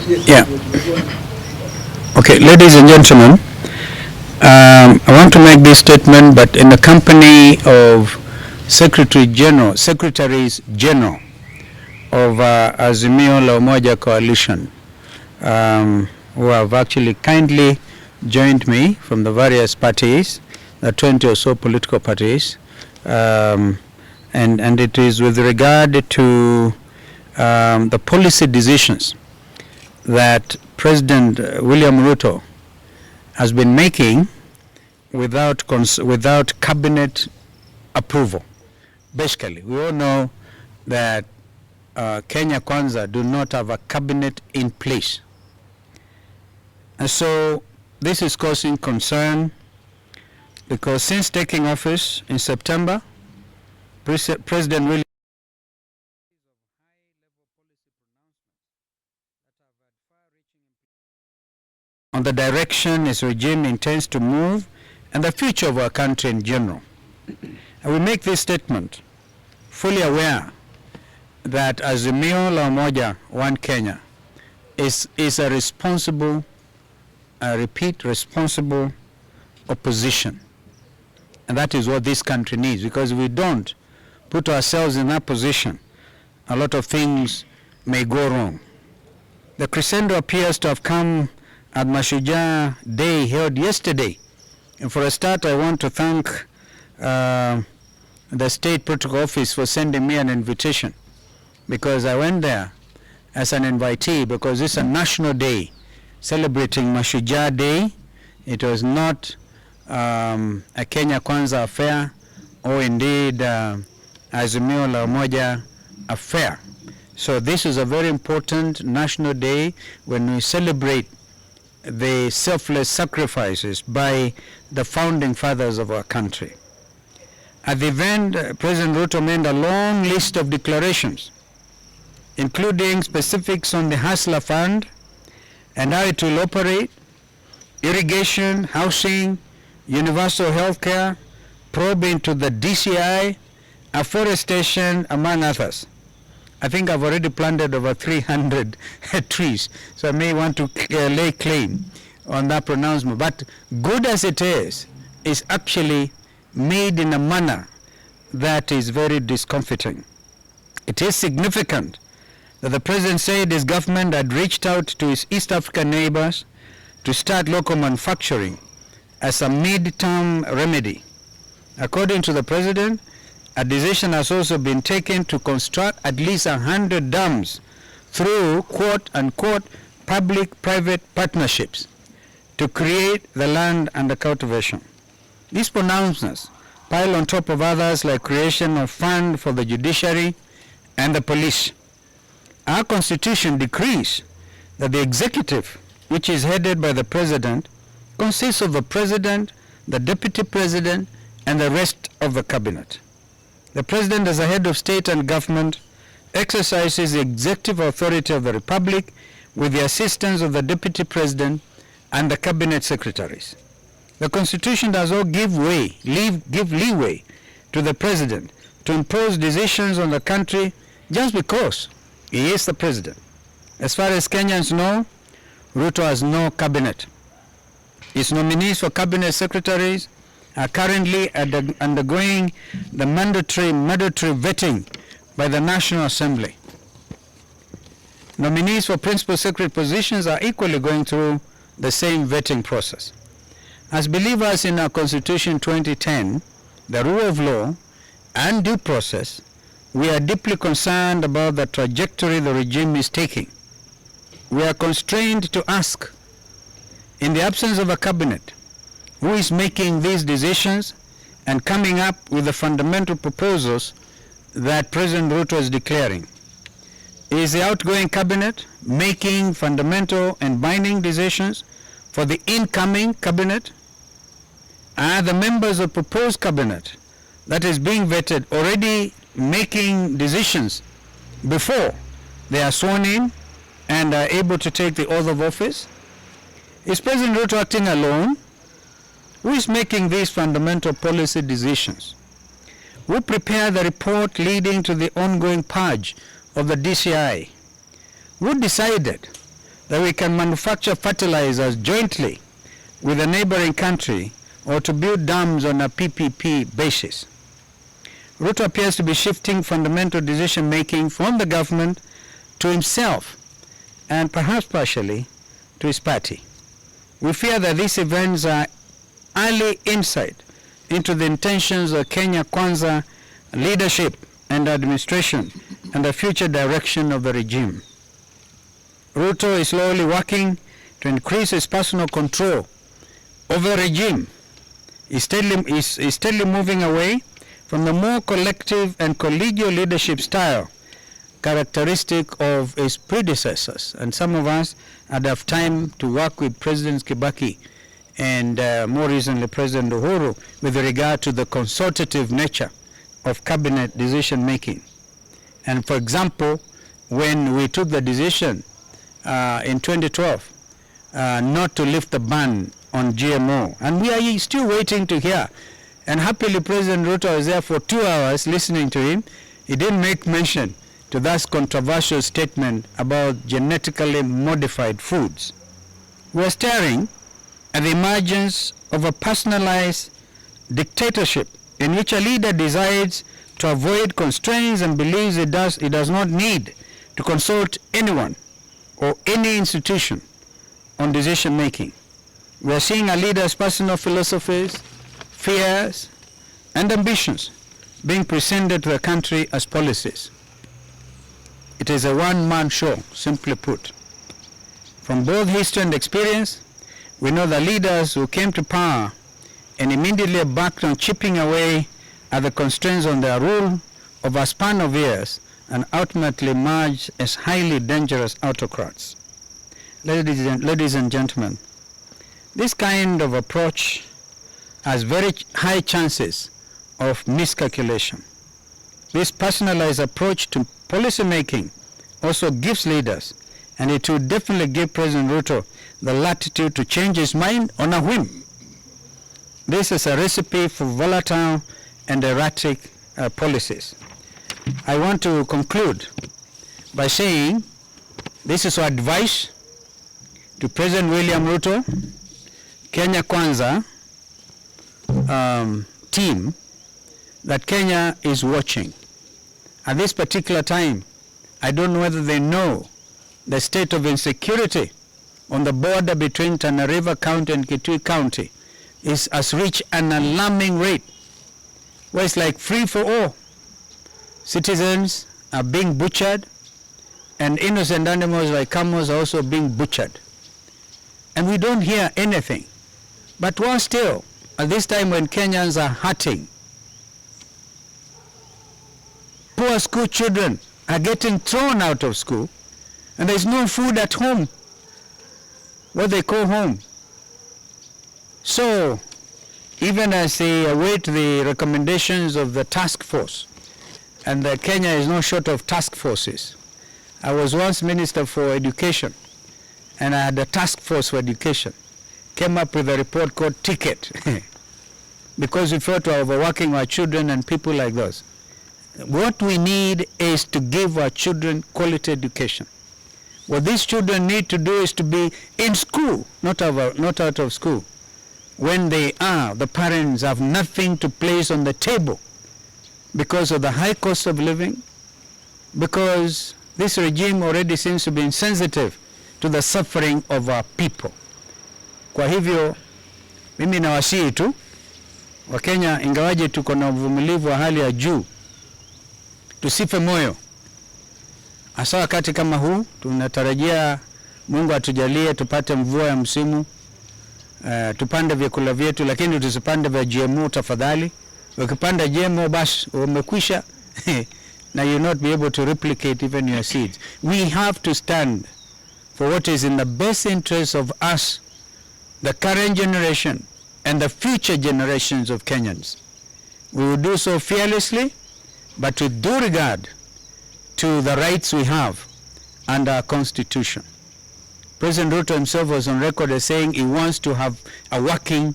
Yeah. Okay, ladies and gentlemen, I want to make this statement, but in the company of Secretaries General of Azimio la Umoja Coalition, who have actually kindly joined me from the various parties, the 20 or so political parties, and it is with regard to the policy decisions that President William RUTO has been making without cabinet approval. Basically, we all know that Kenya Kwanza do not have a cabinet in place. And so this is causing concern because since taking office in September, President William on the direction his regime intends to move and the future of our country in general. And we make this statement fully aware that Azimio la Umoja One Kenya is a responsible, responsible opposition. And that is what this country needs, because if we don't put ourselves in that position, a lot of things may go wrong. The crescendo appears to have come at Mashujaa Day held yesterday. And for a start, I want to thank the State Protocol Office for sending me an invitation, because I went there as an invitee because it's a national day celebrating Mashujaa Day. It was not a Kenya Kwanza affair or indeed Azimio la Umoja affair. So this is a very important national day when we celebrate the selfless sacrifices by the founding fathers of our country. At the event, President Ruto made a long list of declarations, including specifics on the Hustler Fund and how it will operate, irrigation, housing, universal health care, probe into the DCI, afforestation, among others. I think I've already planted over 300 trees, so I may want to lay claim on that pronouncement. But good as it is actually made in a manner that is very discomforting. It is significant that the President said his government had reached out to his East African neighbors to start local manufacturing as a mid-term remedy. According to the President, a decision has also been taken to construct at least 100 dams through quote-unquote public-private partnerships to create the land under cultivation. These pronouncements pile on top of others like creation of fund for the judiciary and the police. Our Constitution decrees that the executive, which is headed by the President, consists of the President, the Deputy President, and the rest of the Cabinet. The President, as a head of state and government, exercises the executive authority of the Republic with the assistance of the Deputy President and the Cabinet Secretaries. The Constitution does not give leeway to the President to impose decisions on the country just because he is the President. As far as Kenyans know, Ruto has no cabinet. His nominees for Cabinet Secretaries are currently undergoing the mandatory vetting by the National Assembly. Nominees for Principal Secretary positions are equally going through the same vetting process. As believers in our Constitution 2010, the rule of law and due process, we are deeply concerned about the trajectory the regime is taking. We are constrained to ask, in the absence of a cabinet, who is making these decisions and coming up with the fundamental proposals that President Ruto is declaring? Is the outgoing cabinet making fundamental and binding decisions for the incoming cabinet? Are the members of proposed cabinet that is being vetted already making decisions before they are sworn in and are able to take the oath of office? Is President Ruto acting alone? Who is making these fundamental policy decisions? Who prepared the report leading to the ongoing purge of the DCI? Who decided that we can manufacture fertilizers jointly with a neighboring country or to build dams on a PPP basis. Ruto appears to be shifting fundamental decision making from the government to himself and perhaps partially to his party. We fear that these events are early insight into the intentions of Kenya Kwanza leadership and administration and the future direction of the regime. Ruto is slowly working to increase his personal control over the regime. He's steadily moving away from the more collective and collegial leadership style characteristic of his predecessors. And some of us had have time to work with President Kibaki and more recently President Uhuru with regard to the consultative nature of cabinet decision making. And for example, when we took the decision in 2012 not to lift the ban on GMO, and we are still waiting to hear. And happily President Ruto was there for 2 hours listening to him. He didn't make mention to that controversial statement about genetically modified foods. We are staring at the emergence of a personalized dictatorship in which a leader decides to avoid constraints and believes he does not need to consult anyone or any institution on decision making. We are seeing a leader's personal philosophies, fears, and ambitions being presented to the country as policies. It is a one-man show, simply put. From both history and experience, we know the leaders who came to power and immediately embarked on chipping away at the constraints on their rule over a span of years and ultimately emerged as highly dangerous autocrats. Ladies and gentlemen, this kind of approach has very high chances of miscalculation. This personalized approach to policy making also gives leaders, and it will definitely give President Ruto the latitude to change his mind on a whim. This is a recipe for volatile and erratic policies. I want to conclude by saying this is our advice to President William Ruto, Kenya Kwanza team, that Kenya is watching. At this particular time, I don't know whether they know the state of insecurity on the border between Tana River County and Kitui County has reached an alarming rate, where it's like free for all. Citizens are being butchered, and innocent animals like camels are also being butchered. And we don't hear anything. But worse still, at this time when Kenyans are hurting, poor school children are getting thrown out of school, and there's no food at home, what they call home. So, even as they await the recommendations of the task force, and Kenya is no short of task forces. I was once Minister for Education, and I had a task force for education. Came up with a report called Ticket, because we felt we were overworking our children and people like those. What we need is to give our children quality education. What these children need to do is to be in school, not out of school. When they are, the parents have nothing to place on the table because of the high cost of living, because this regime already seems to be insensitive to the suffering of our people. Kwa hivyo, mimi nawasihi tu, Wakenya ingawaje tuko na uvumilivu wa hali ya juu, tusife moyo. Hasa wakati kama huu, tunatarajia Mungu atujalie tupate mvua ya msimu, tupande vyakula vyetu, lakini tusipande vya GMO tafadhali. Ukipanda GMO basi umekwisha, now you'll not be able to replicate even your seeds. We have to stand for what is in the best interest of us, the current generation, and the future generations of Kenyans. We will do so fearlessly, but with due regard to the rights we have under our Constitution. President Ruto himself was on record as saying he wants to have a working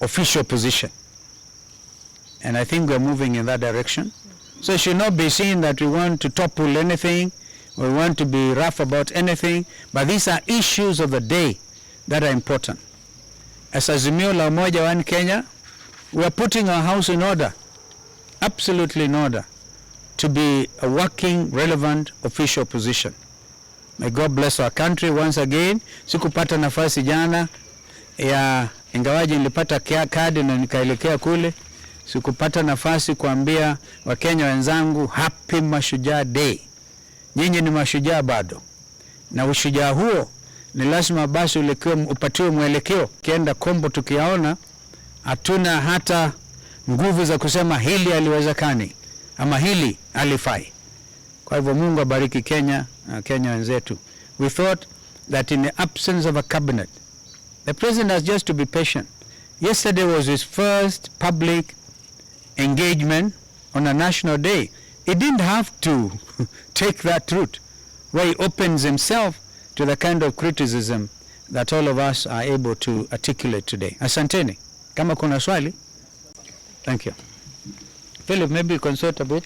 official position. And I think we're moving in that direction. So it should not be seen that we want to topple anything we want to be rough about anything, but these are issues of the day that are important. As Azimio la Umoja One Kenya, we are putting our house in order, absolutely in order, to be a working, relevant, official position. May God bless our country once again. Sikupata nafasi jana ya ingawaji nilipata kadi na nikaelekea kule. Sikupata nafasi kuambia Wakenya wenzangu happy Mashujaa Day. Nyinyi ni mashujaa bado. Na ushujaa huo ni lazima basi upatiwe mwelekeo. Kienda Kombo tukiaona hatuna hata nguvu za kusema hili haliwezekani ama hili halifai. Kwa hivyo Mungu abariki Kenya na Kenya wenzetu. We thought that in the absence of a cabinet, the president has just to be patient. Yesterday was his first public engagement on a national day. He didn't have to take that route where he opens himself to the kind of criticism that all of us are able to articulate today. Asanteni. Kama kuna swali. Thank you. Philip, maybe consult a bit.